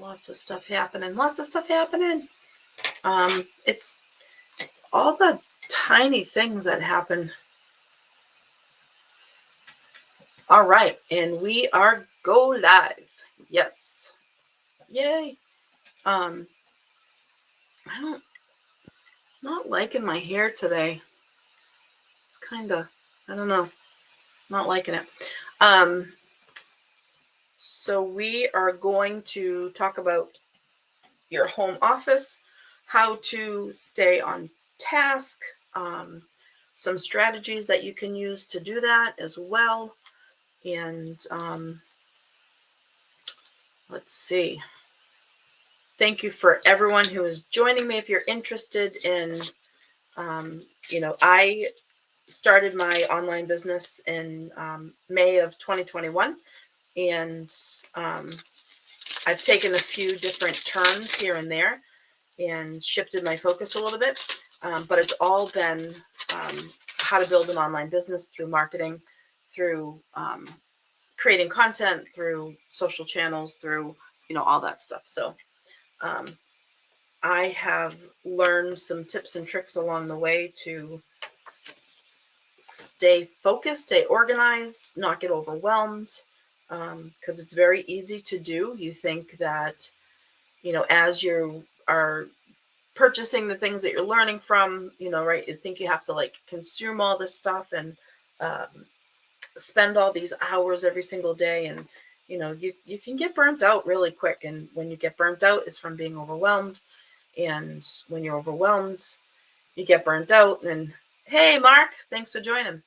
Lots of stuff happening. Lots of stuff happening. It's all the tiny things that happen. All right, and we are go live. Yes. Yay. I'm not liking my hair today. It's kind of, I don't know, not liking it. So we are going to talk about your home office, how to stay on task, some strategies that you can use to do that as well. And let's see. Thank you for everyone who is joining me. If you're interested in, I started my online business in May of 2021, and I've taken a few different turns here and there and shifted my focus a little bit, but it's all been how to build an online business through marketing, through creating content, through social channels, through all that stuff. So I have learned some tips and tricks along the way to stay focused, stay organized, not get overwhelmed, because it's very easy to do. You think that, as you are purchasing the things that you're learning from, right, you think you have to like consume all this stuff and spend all these hours every single day, and you can get burnt out really quick. And when you get burnt out, it's from being overwhelmed, and when you're overwhelmed, you get burnt out. And hey, Mark, thanks for joining.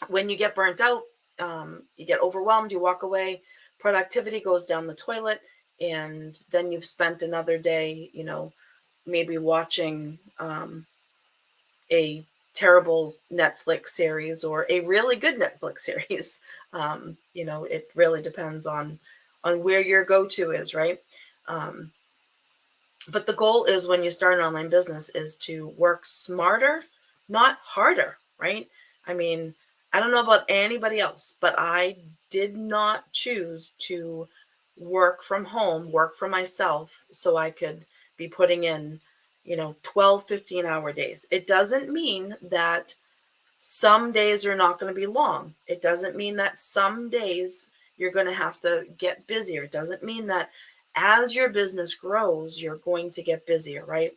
When you get burnt out, you get overwhelmed, you walk away, productivity goes down the toilet, and then you've spent another day, maybe watching a terrible Netflix series or a really good Netflix series. It really depends on where your go-to is, right? But the goal is, when you start an online business, is to work smarter, not harder, right? I mean, I don't know about anybody else, but I did not choose to work from home, work for myself, so I could be putting in, 12, 15-hour days. It doesn't mean that some days are not going to be long. It doesn't mean that some days you're going to have to get busier. It doesn't mean that as your business grows, you're going to get busier, right?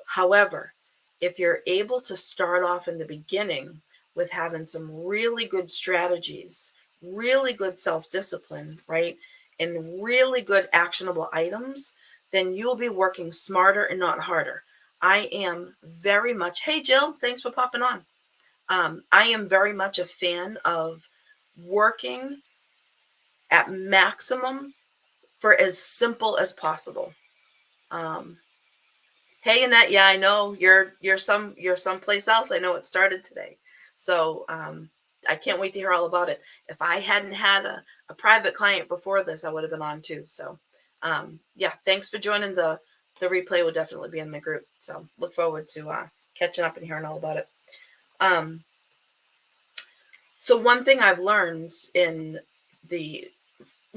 However, if you're able to start off in the beginning with having some really good strategies, really good self-discipline, right, and really good actionable items, then you'll be working smarter and not harder. I am very much, hey Jill, thanks for popping on. I am very much a fan of working at maximum for as simple as possible. Hey Annette, yeah, I know you're someplace else. I know it started today, so I can't wait to hear all about it. If I hadn't had a private client before this, I would have been on too. So yeah, thanks for joining. The replay will definitely be in my group, so look forward to catching up and hearing all about it. So one thing I've learned in the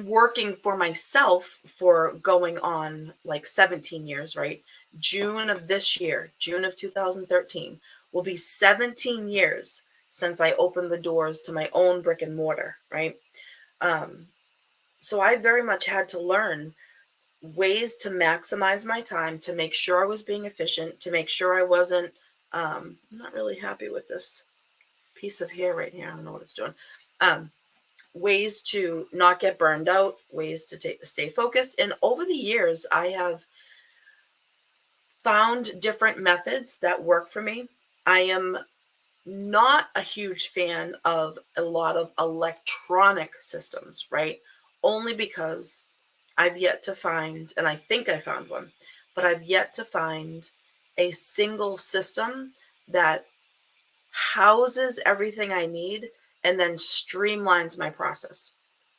working for myself for going on like 17 years, right? June of this year, June of 2013, will be 17 years since I opened the doors to my own brick and mortar, right? So I very much had to learn ways to maximize my time, to make sure I was being efficient, to make sure I wasn't, I'm not really happy with this piece of hair right here. I don't know what it's doing. Ways to not get burned out, ways to stay focused. And over the years, I have found different methods that work for me. I am not a huge fan of a lot of electronic systems, right? Only because I've yet to find, and I think I found one, but I've yet to find a single system that houses everything I need and then streamlines my process.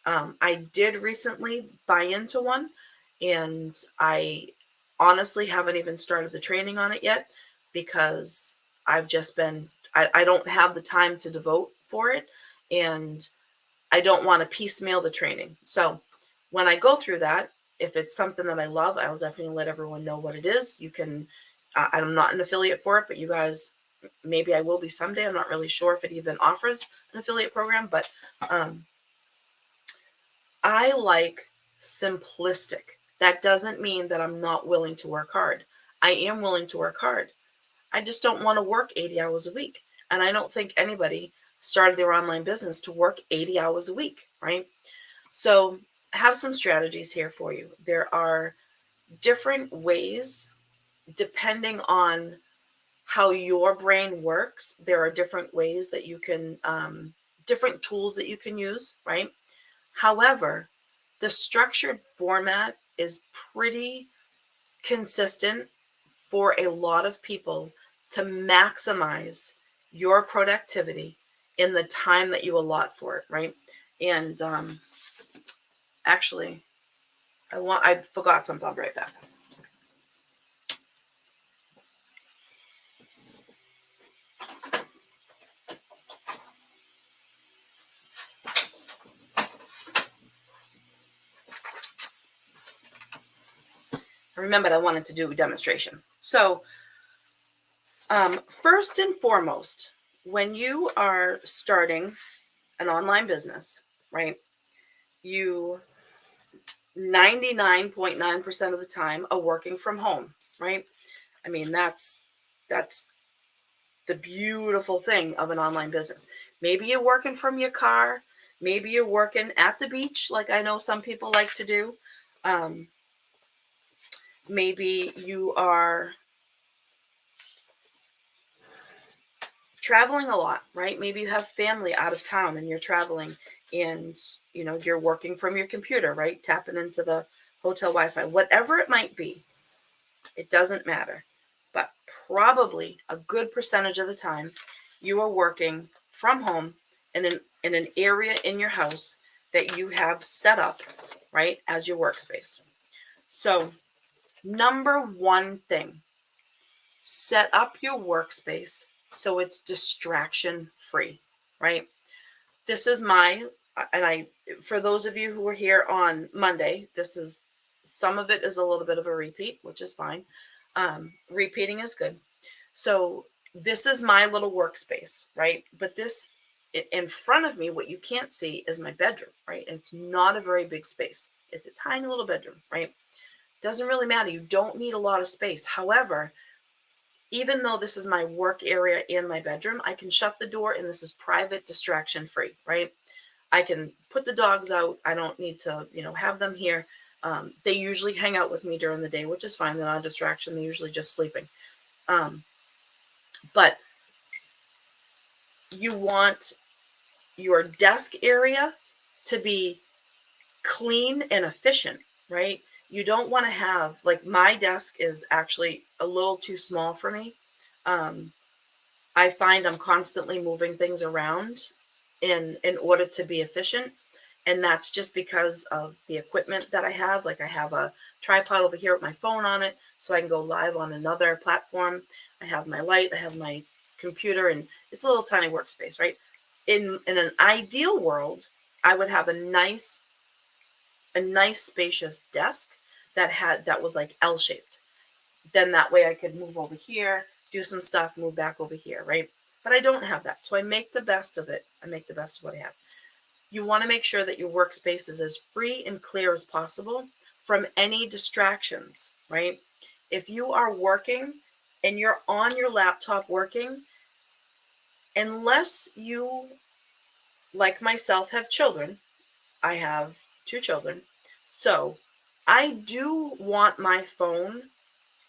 I did recently buy into one, and I honestly haven't even started the training on it yet, because I've just been, I don't have the time to devote for it, and I don't want to piecemeal the training. So when I go through that, if it's something that I love, I will definitely let everyone know what it is. You can, I'm not an affiliate for it, but you guys, maybe I will be someday. I'm not really sure if it even offers an affiliate program, but I like simplistic. That doesn't mean that I'm not willing to work hard. I am willing to work hard. I just don't want to work 80 hours a week. And I don't think anybody started their online business to work 80 hours a week, right? So I have some strategies here for you. There are different ways, depending on how your brain works. There are different ways that you can, different tools that you can use, right? However, the structured format is pretty consistent for a lot of people to maximize your productivity in the time that you allot for it, right? And actually, I forgot something. I'll be right back. I remembered I wanted to do a demonstration. So, first and foremost, when you are starting an online business, right, you 99.9% of the time are working from home, right? I mean, that's the beautiful thing of an online business. Maybe you're working from your car, maybe you're working at the beach, like I know some people like to do. Um, maybe you are traveling a lot, right? Maybe you have family out of town and you're traveling, and you're working from your computer, right? Tapping into the hotel Wi-Fi, whatever it might be. It doesn't matter. But probably a good percentage of the time, you are working from home in an area in your house that you have set up, right, as your workspace. So, number one thing, set up your workspace so it's distraction free, right? This is for those of you who were here on Monday, some of it is a little bit of a repeat, which is fine. Repeating is good. So this is my little workspace, right? But this in front of me, what you can't see is my bedroom, right? And it's not a very big space. It's a tiny little bedroom, right? Doesn't really matter. You don't need a lot of space. However, even though this is my work area and my bedroom, I can shut the door and this is private, distraction free, right? I can put the dogs out. I don't need to, have them here. They usually hang out with me during the day, which is fine. They're not a distraction. They're usually just sleeping. But you want your desk area to be clean and efficient, right? You don't want to have, like, my desk is actually a little too small for me. Um, I find I'm constantly moving things around in order to be efficient. And that's just because of the equipment that I have. Like, I have a tripod over here with my phone on it, so I can go live on another platform. I have my light, I have my computer, and it's a little tiny workspace, right? In an ideal world, I would have a nice spacious desk that was like L-shaped. Then that way I could move over here, do some stuff, move back over here, right? But I don't have that. So I make the best of it. I make the best of what I have. You want to make sure that your workspace is as free and clear as possible from any distractions, right? If you are working and you're on your laptop working, unless you, like myself, have children, I have 2 children. So I do want my phone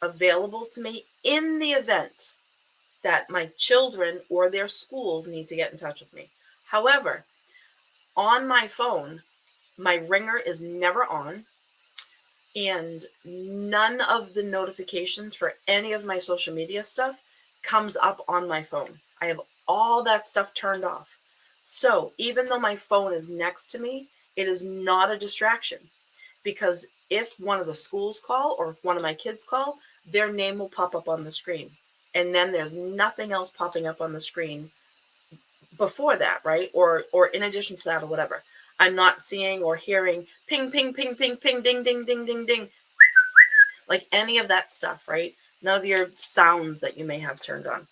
available to me in the event that my children or their schools need to get in touch with me. However, on my phone, my ringer is never on, and none of the notifications for any of my social media stuff comes up on my phone. I have all that stuff turned off. So even though my phone is next to me, it is not a distraction, because if one of the schools call or if one of my kids call, their name will pop up on the screen. And then there's nothing else popping up on the screen before that, right? Or in addition to that, or whatever. I'm not seeing or hearing ping, ping, ping, ping, ping, ding, ding, ding, ding, ding, like any of that stuff, right? None of your sounds that you may have turned on.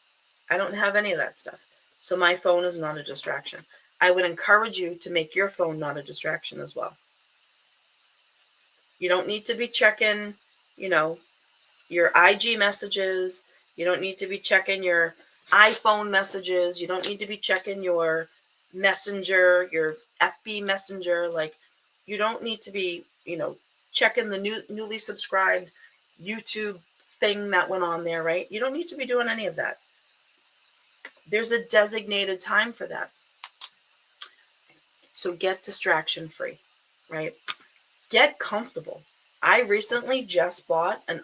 I don't have any of that stuff. So my phone is not a distraction. I would encourage you to make your phone not a distraction as well. You don't need to be checking, you know, your IG messages. You don't need to be checking your iPhone messages. You don't need to be checking your Messenger, your FB Messenger. Like, you don't need to be, checking the newly subscribed YouTube thing that went on there, right? You don't need to be doing any of that. There's a designated time for that. So get distraction free, right? Get comfortable. I recently just bought an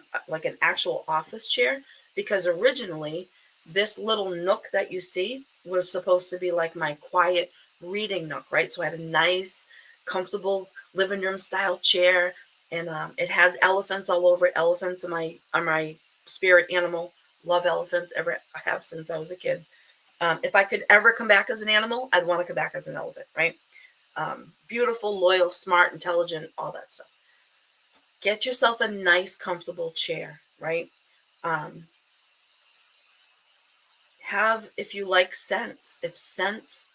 actual office chair, because originally this little nook that you see was supposed to be like my quiet reading nook, right? So I had a nice, comfortable living room style chair, and it has elephants all over it. Elephants are my spirit animal. Love elephants. Ever have since I was a kid. If I could ever come back as an animal, I'd want to come back as an elephant, right? Beautiful, loyal, smart, intelligent, all that stuff. Get yourself a nice, comfortable chair, right? If you like scents,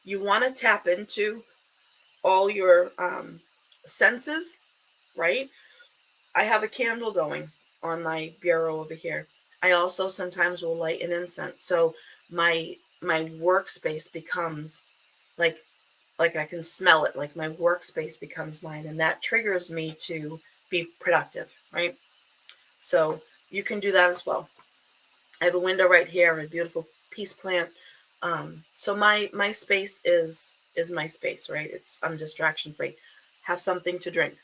you want to tap into all your senses, right? I have a candle going on my bureau over here. I also sometimes will light an incense. So my workspace becomes like I can smell it, like my workspace becomes mine, and that triggers me to be productive, right? So you can do that as well. I have a window right here, a beautiful peace plant. So my space is my space, right? I'm distraction free. Have something to drink.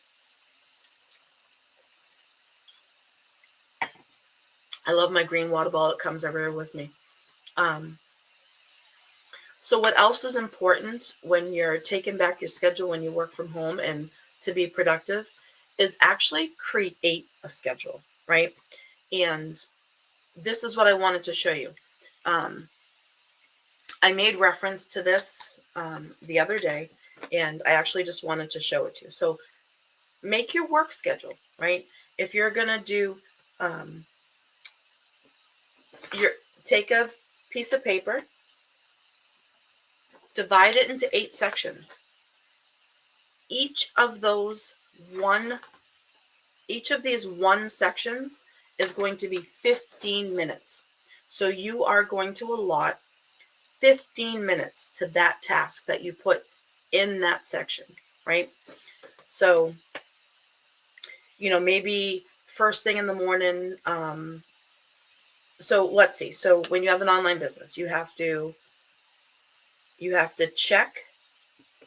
I love my green water bottle. It comes everywhere with me. So what else is important when you're taking back your schedule when you work from home and to be productive is actually create a schedule, right? And this is what I wanted to show you. I made reference to this the other day, and I actually just wanted to show it to you. So make your work schedule, right? If you're going to do, take a piece of paper, divide it into 8 sections. Each of these one sections is going to be 15 minutes. So you are going to allot 15 minutes to that task that you put in that section, right? So, maybe first thing in the morning. So let's see. So when you have an online business, you have to check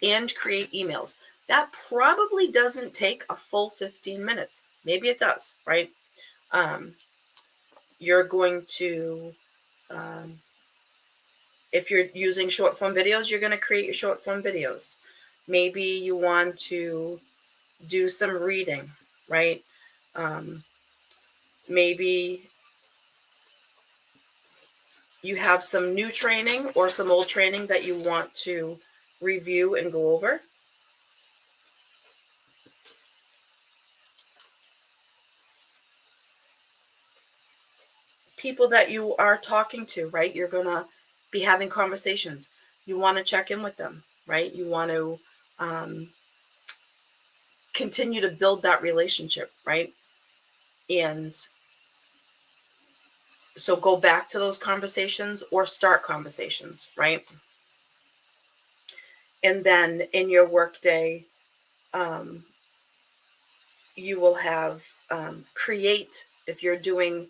and create emails. That probably doesn't take a full 15 minutes. Maybe it does, right? You're going to, if you're using short form videos, you're going to create your short form videos. Maybe you want to do some reading, right? Maybe you have some new training or some old training that you want to review and go over. People that you are talking to, right? You're going to be having conversations. You want to check in with them, right? You want to continue to build that relationship, right? And so go back to those conversations or start conversations, right? And then in your workday, you will have create, if you're doing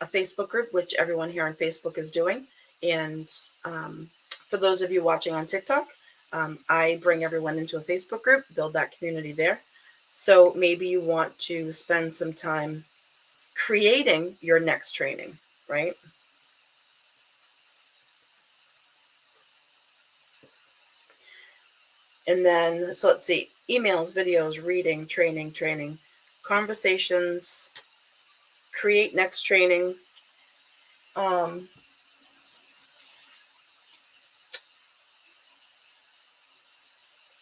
a Facebook group, which everyone here on Facebook is doing. And for those of you watching on TikTok, I bring everyone into a Facebook group, build that community there. So maybe you want to spend some time creating your next training, right? And then, so let's see, emails, videos, reading, training, conversations, create next training.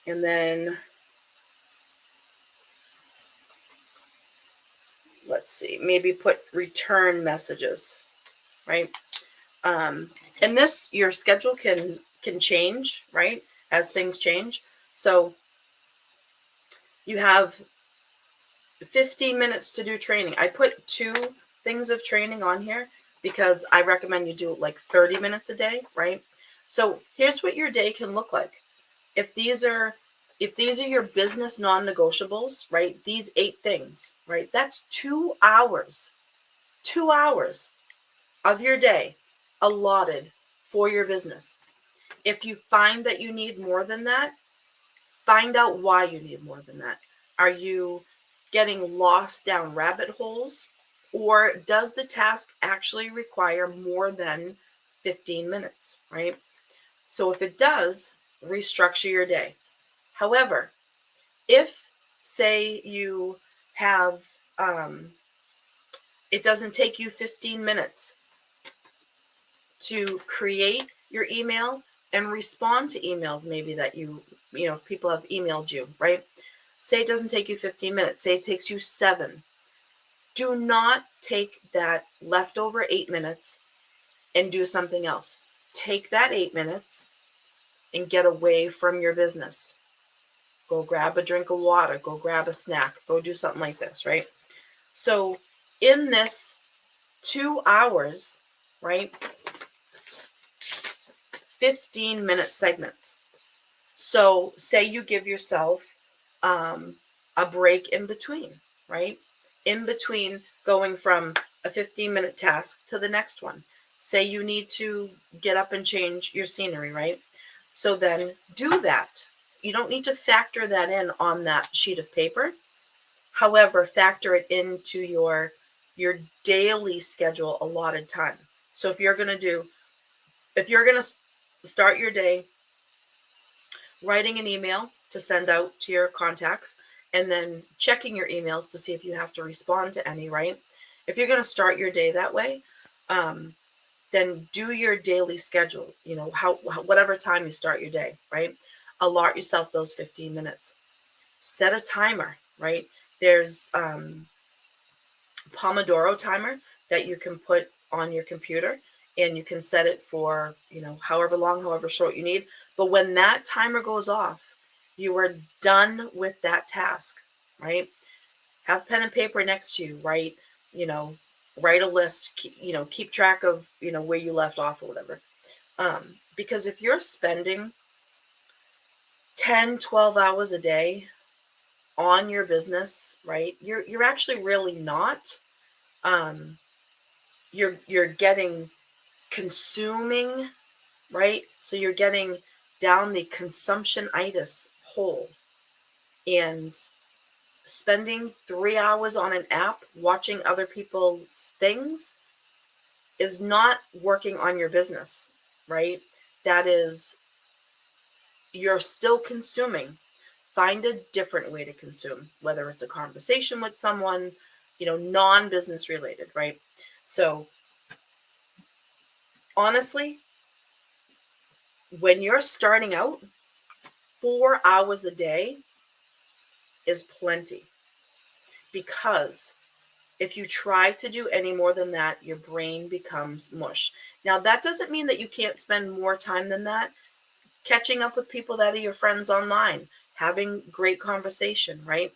And then let's see, maybe put return messages, right? And this, your schedule can change, right, as things change. So you have 15 minutes to do training. I put 2 things of training on here because I recommend you do like 30 minutes a day, right? So here's what your day can look like. If these are your business non-negotiables, right? These 8 things, right? That's 2 hours. 2 hours of your day allotted for your business. If you find that you need more than that, find out why you need more than that. Are you getting lost down rabbit holes? Or does the task actually require more than 15 minutes, right? So if it does, restructure your day. However, if, say, you have, it doesn't take you 15 minutes to create your email and respond to emails, maybe that if people have emailed you, right? Say it doesn't take you 15 minutes, say it takes you 7. Do not take that leftover 8 minutes and do something else. Take that 8 minutes and get away from your business. Go grab a drink of water, go grab a snack, go do something like this, right? So in this 2 hours, right, 15-minute segments. So say you give yourself a break in between, right? In between going from a 15-minute task to the next one. Say you need to get up and change your scenery, right? So then do that. You don't need to factor that in on that sheet of paper. However, factor it into your daily schedule allotted time. So if you're going to start your day writing an email to send out to your contacts, and then checking your emails to see if you have to respond to any, right? If you're going to start your day that way, then do your daily schedule, whatever time you start your day, right? Allot yourself those 15 minutes. Set a timer, right? There's Pomodoro timer that you can put on your computer, and you can set it for, however long, however short you need. But when that timer goes off, you are done with that task, right? Have pen and paper next to you, write a list, keep track of, where you left off or whatever. Because if you're spending 10, 12 hours a day on your business, right, you're actually really not. You're getting consuming, right? So you're getting down the consumptionitis hole, and spending 3 hours on an app watching other people's things is not working on your business, right? That is, you're still consuming. Find a different way to consume, whether it's a conversation with someone, non-business related, right? So honestly, when you're starting out, 4 hours a day is plenty, because if you try to do any more than that, your brain becomes mush. Now, that doesn't mean that you can't spend more time than that catching up with people that are your friends online, having great conversation, right?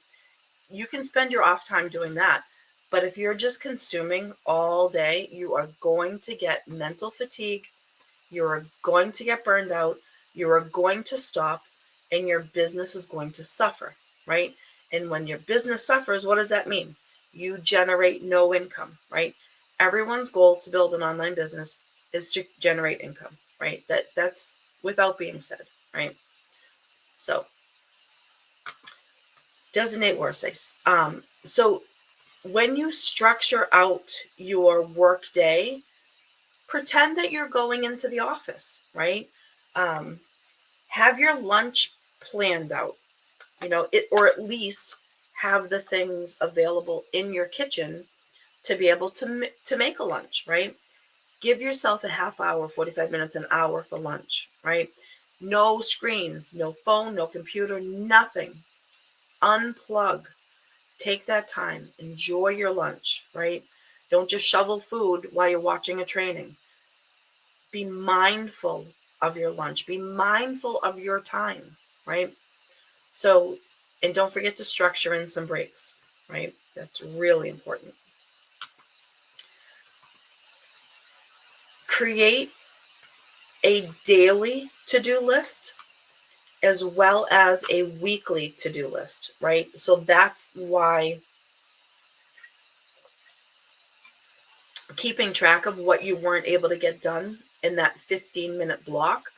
You can spend your off time doing that. But if you're just consuming all day, you are going to get mental fatigue. You are going to get burned out. You are going to stop, and your business is going to suffer, right? And when your business suffers, what does that mean? You generate no income, right? Everyone's goal to build an online business is to generate income, right? That's without being said, right? So designate workspace. So when you structure out your work day, pretend that you're going into the office, right? Have your lunch planned out, or at least have the things available in your kitchen to be able to make a lunch, right? Give yourself a half hour, 45 minutes, an hour for lunch, right? No screens, no phone, no computer, nothing. Unplug. Take that time. Enjoy your lunch, right? Don't just shovel food while you're watching a training. Be mindful of your lunch. Be mindful of your time, right? So, and don't forget to structure in some breaks, right? That's really important. Create a daily to-do list as well as a weekly to-do list, right? So that's why keeping track of what you weren't able to get done in that 15-minute block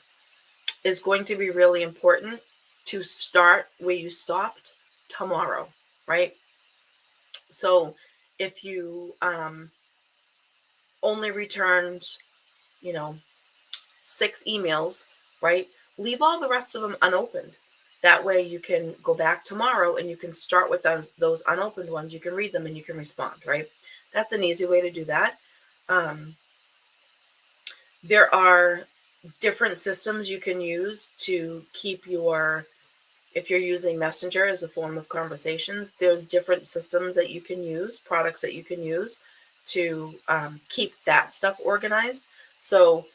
is going to be really important to start where you stopped tomorrow, right? So if you only returned, you know, 6 emails, right? Leave all the rest of them unopened. That way you can go back tomorrow and you can start with those unopened ones. You can read them and you can respond, right? That's an easy way to do that. There are different systems you can use to keep your, if you're using Messenger as a form of conversations, there's different systems that you can use, products that you can use to keep that stuff organized. So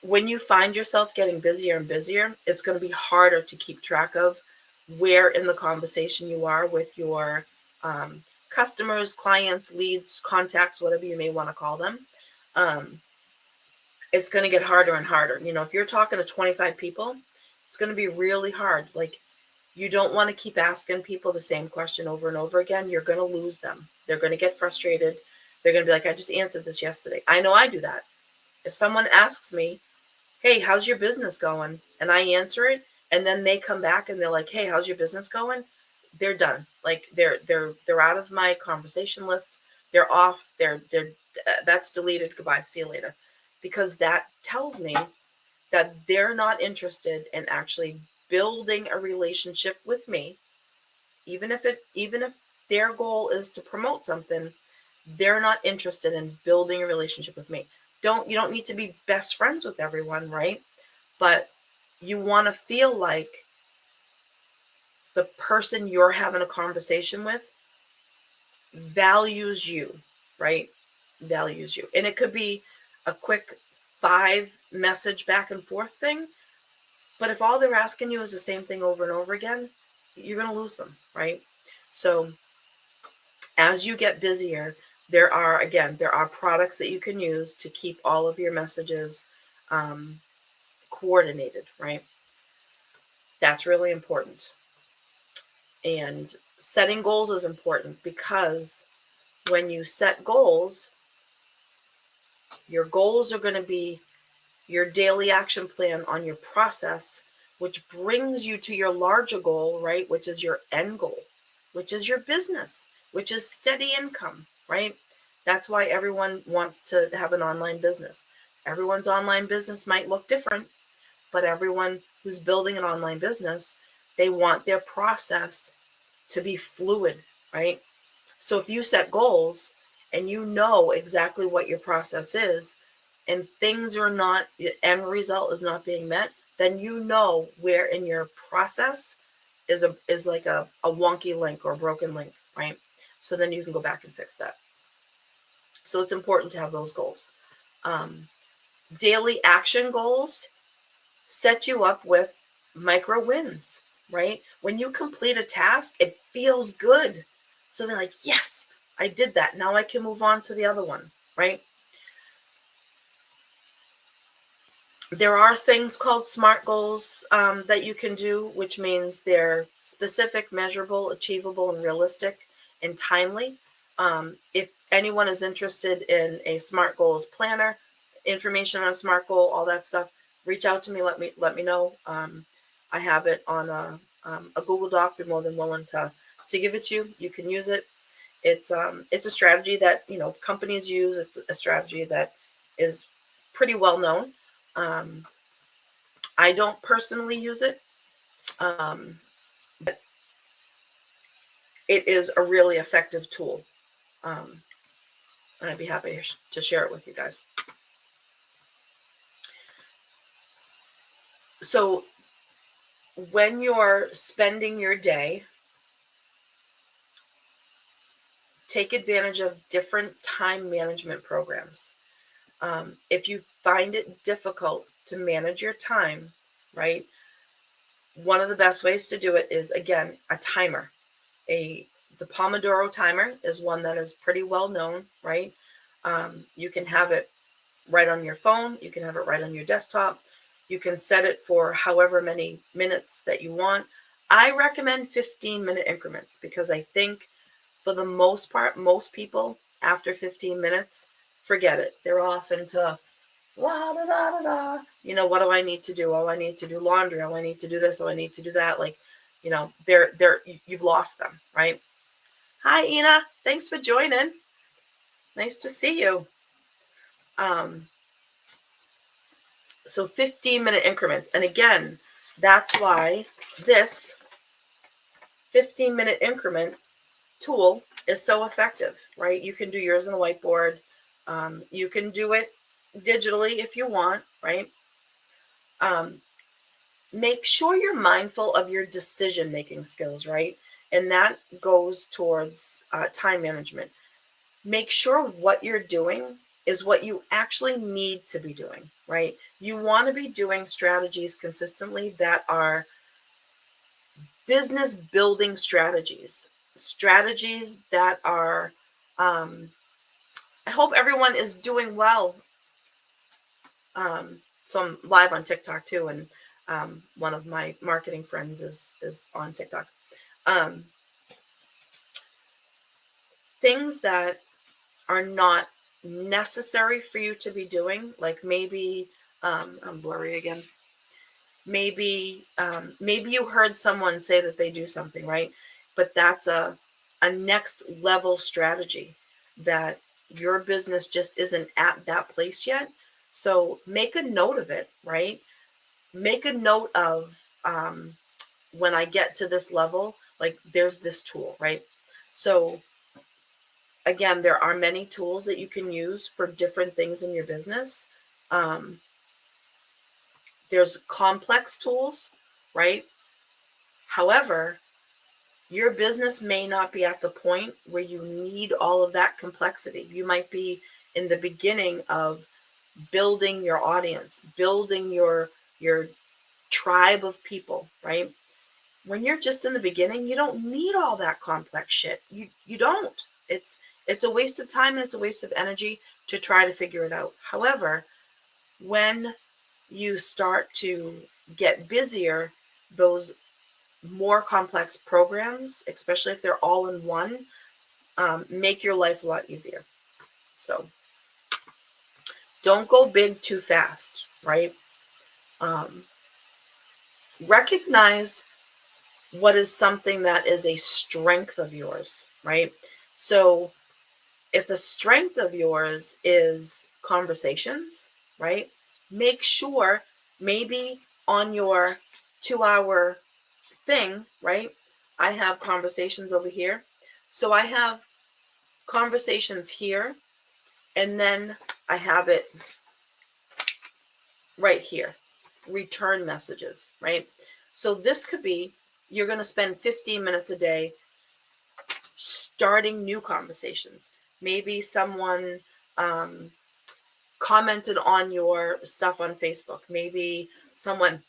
when you find yourself getting busier and busier, it's going to be harder to keep track of where in the conversation you are with your customers, clients, leads, contacts, whatever you may want to call them. It's going to get harder and harder. You know, if you're talking to 25 people, it's going to be really hard. Like, you don't want to keep asking people the same question over and over again. You're going to lose them. They're going to get frustrated. They're going to be like, I just answered this yesterday. I know I do that. If someone asks me, hey, how's your business going? And I answer it, and then they come back and they're like, hey, how's your business going? They're done. Like, they're out of my conversation list. They're off. They're that's deleted. Goodbye. See you later. Because that tells me that they're not interested in actually building a relationship with me. Even if their goal is to promote something, they're not interested in building a relationship with me. You don't need to be best friends with everyone, right? But you want to feel like the person you're having a conversation with values you, right? Values you. And it could be a quick 5 message back and forth thing, but if all they're asking you is the same thing over and over again, you're going to lose them, right? So as you get busier, there are products that you can use to keep all of your messages coordinated, right? That's really important. And setting goals is important because when you set goals, your goals are going to be your daily action plan on your process, which brings you to your larger goal, right? Which is your end goal, which is your business, which is steady income, right? That's why everyone wants to have an online business. Everyone's online business might look different, but everyone who's building an online business, they want their process to be fluid, right? So if you set goals and you know exactly what your process is, and things are not, the end result is not being met, then you know where in your process is like a wonky link or a broken link, right? So then you can go back and fix that. So it's important to have those goals. Daily action goals set you up with micro wins, right? When you complete a task, it feels good. So they're like, yes, I did that. Now I can move on to the other one, right? There are things called SMART goals that you can do, which means they're specific, measurable, achievable, and realistic and timely. If anyone is interested in a SMART goals planner, information on a SMART goal, all that stuff, reach out to me. Let me know. I have it on a Google Doc. Be more than willing to give it to you. You can use it. It's a strategy that companies use. It's a strategy that is pretty well known. Um, I don't personally use it, but it is a really effective tool. Um, and I'd be happy to share it with you guys. So when you're spending your day, take advantage of different time management programs. If you find it difficult to manage your time, right, one of the best ways to do it is, again, a timer. The Pomodoro timer is one that is pretty well known, right? You can have it right on your phone. You can have it right on your desktop. You can set it for however many minutes that you want. I recommend 15-minute increments because I think for the most part, most people after 15 minutes, forget it. They're off into la da da da da. What do I need to do? Oh, I need to do laundry. Oh, I need to do this. Oh, I need to do that. Like, you've lost them, right? Hi, Ina. Thanks for joining. Nice to see you. So 15-minute increments. And again, that's why this 15-minute increment tool is so effective, right? You can do yours on a whiteboard. You can do it digitally if you want, right? Make sure you're mindful of your decision-making skills, right? And that goes towards time management. Make sure what you're doing is what you actually need to be doing, right? You want to be doing strategies consistently that are business building strategies that are, I hope everyone is doing well. So I'm live on TikTok too, and one of my marketing friends is on TikTok. Things that are not necessary for you to be doing, like maybe I'm blurry again. Maybe you heard someone say that they do something, right? But that's a next level strategy that your business just isn't at that place yet. So make a note of it, right? Make a note of when I get to this level, like there's this tool, right? So again, there are many tools that you can use for different things in your business. There's complex tools, right? However, your business may not be at the point where you need all of that complexity. You might be in the beginning of building your audience, building your tribe of people, right? When you're just in the beginning, you don't need all that complex shit. You don't. It's a waste of time and it's a waste of energy to try to figure it out. However, when you start to get busier, those more complex programs, especially if they're all in one, make your life a lot easier. So don't go big too fast, right? Recognize what is something that is a strength of yours, right? So if a strength of yours is conversations, right? Make sure maybe on your 2-hour thing, right? I have conversations over here. So I have conversations here, and then I have it right here, return messages, right? So this could be, you're going to spend 15 minutes a day starting new conversations. Maybe someone commented on your stuff on Facebook. Maybe someone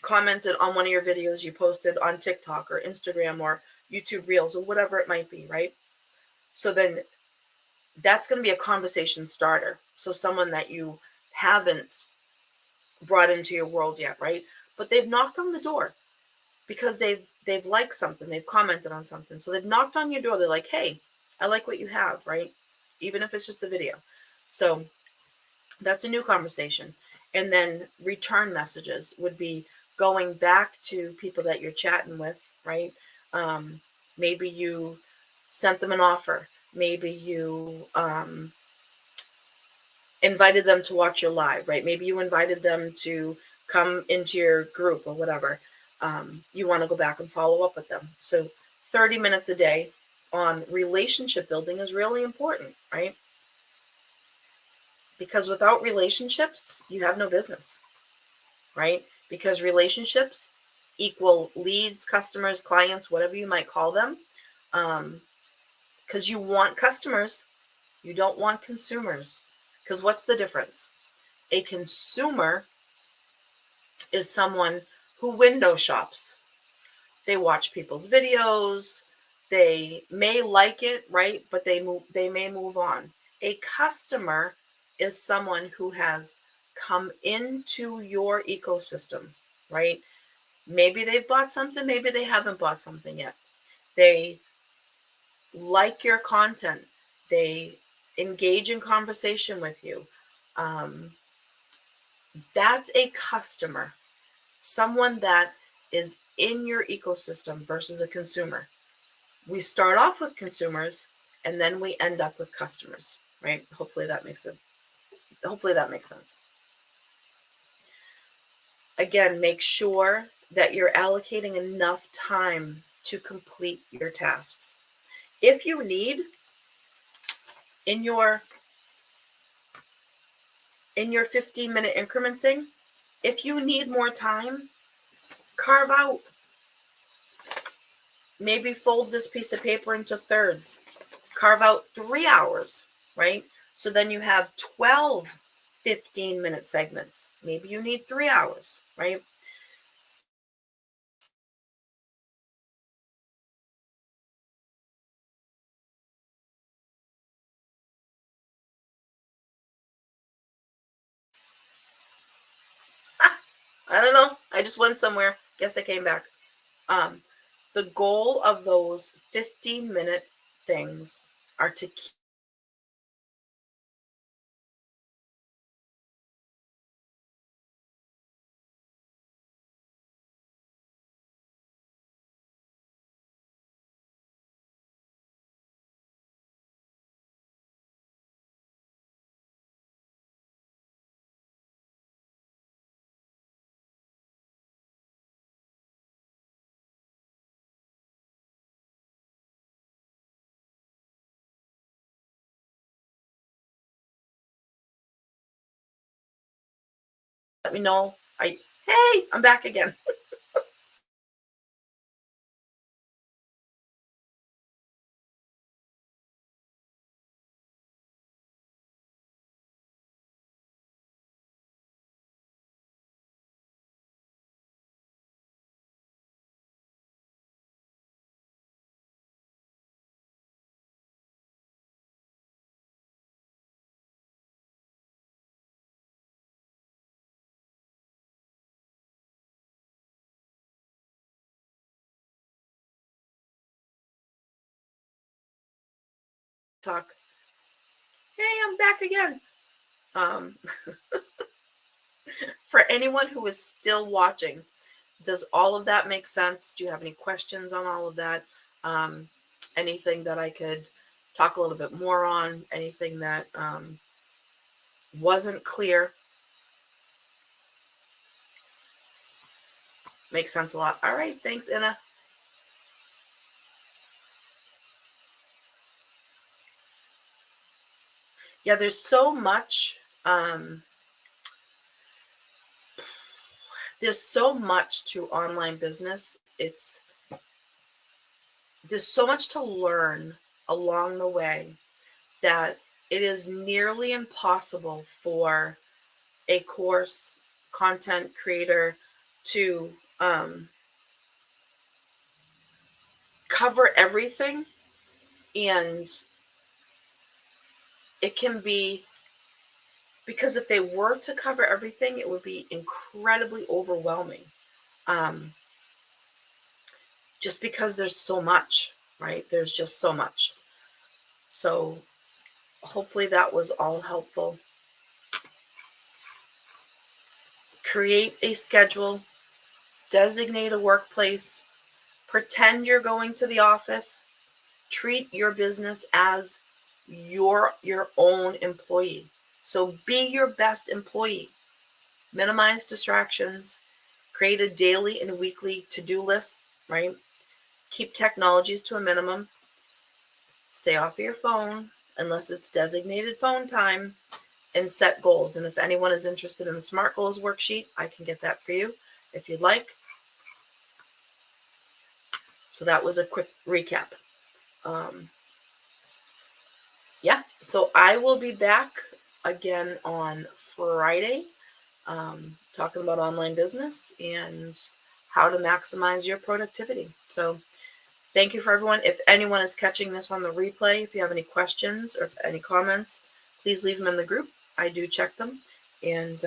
commented on one of your videos you posted on TikTok or Instagram or YouTube Reels or whatever it might be, right? So then that's going to be a conversation starter. So someone that you haven't brought into your world yet, right? But they've knocked on the door because they've liked something, they've commented on something. So they've knocked on your door. They're like, hey, I like what you have, right? Even if it's just a video. So that's a new conversation. And then return messages would be going back to people that you're chatting with, right? Maybe you sent them an offer. Maybe you invited them to watch your live, right? Maybe you invited them to come into your group or whatever. You want to go back and follow up with them. So 30 minutes a day on relationship building is really important, right? Because without relationships, you have no business, right? Because relationships equal leads, customers, clients, whatever you might call them. Because you want customers, you don't want consumers. Because what's the difference? A consumer is someone who window shops. They watch people's videos. They may like it, right? But they may move on. A customer is someone who has come into your ecosystem, right? Maybe they've bought something, maybe they haven't bought something yet. They like your content. They engage in conversation with you. That's a customer, someone that is in your ecosystem versus a consumer. We start off with consumers and then we end up with customers, right? Hopefully that makes sense. Again, make sure that you're allocating enough time to complete your tasks. If you need in your 15-minute increment thing, if you need more time, carve out, maybe fold this piece of paper into thirds, carve out 3 hours, right? So then you have 12 15-minute segments. Maybe you need 3 hours, right? I don't know. I just went somewhere. Guess I came back. The goal of those 15-minute things are to keep let me know. Hey, I'm back again. Talk. Hey, I'm back again. Um, for anyone who is still watching, does all of that make sense? Do you have any questions on all of that? Um, Anything that I could talk a little bit more on? Anything that wasn't clear? Makes sense a lot. All right. Thanks, Anna. Yeah, there's so much. There's so much to online business. There's so much to learn along the way that it is nearly impossible for a course content creator to cover everything. And it can be, because if they were to cover everything, it would be incredibly overwhelming. Um, just because there's so much, right? There's just so much. So hopefully that was all helpful. Create a schedule, designate a workplace, pretend you're going to the office, treat your business as your own employee. So be your best employee. Minimize distractions, create a daily and weekly to-do list, right? Keep technologies to a minimum. Stay off of your phone unless it's designated phone time, and set goals. And if anyone is interested in the SMART Goals worksheet, I can get that for you if you'd like. So that was a quick recap. Yeah, so I will be back again on Friday, talking about online business and how to maximize your productivity. So thank you for everyone. If anyone is catching this on the replay, if you have any questions or any comments, please leave them in the group. I do check them. And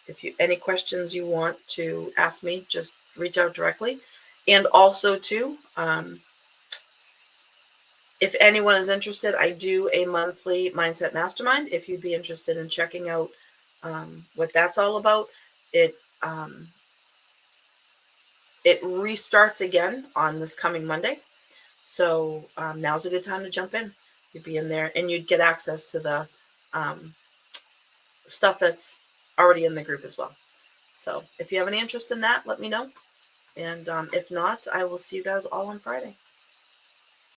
if you any questions you want to ask me, just reach out directly. And also too, if anyone is interested, I do a monthly mindset mastermind. If you'd be interested in checking out what that's all about, it it restarts again on this coming Monday. So now's a good time to jump in. You'd be in there and you'd get access to the stuff that's already in the group as well. So if you have any interest in that, let me know. And if not, I will see you guys all on Friday.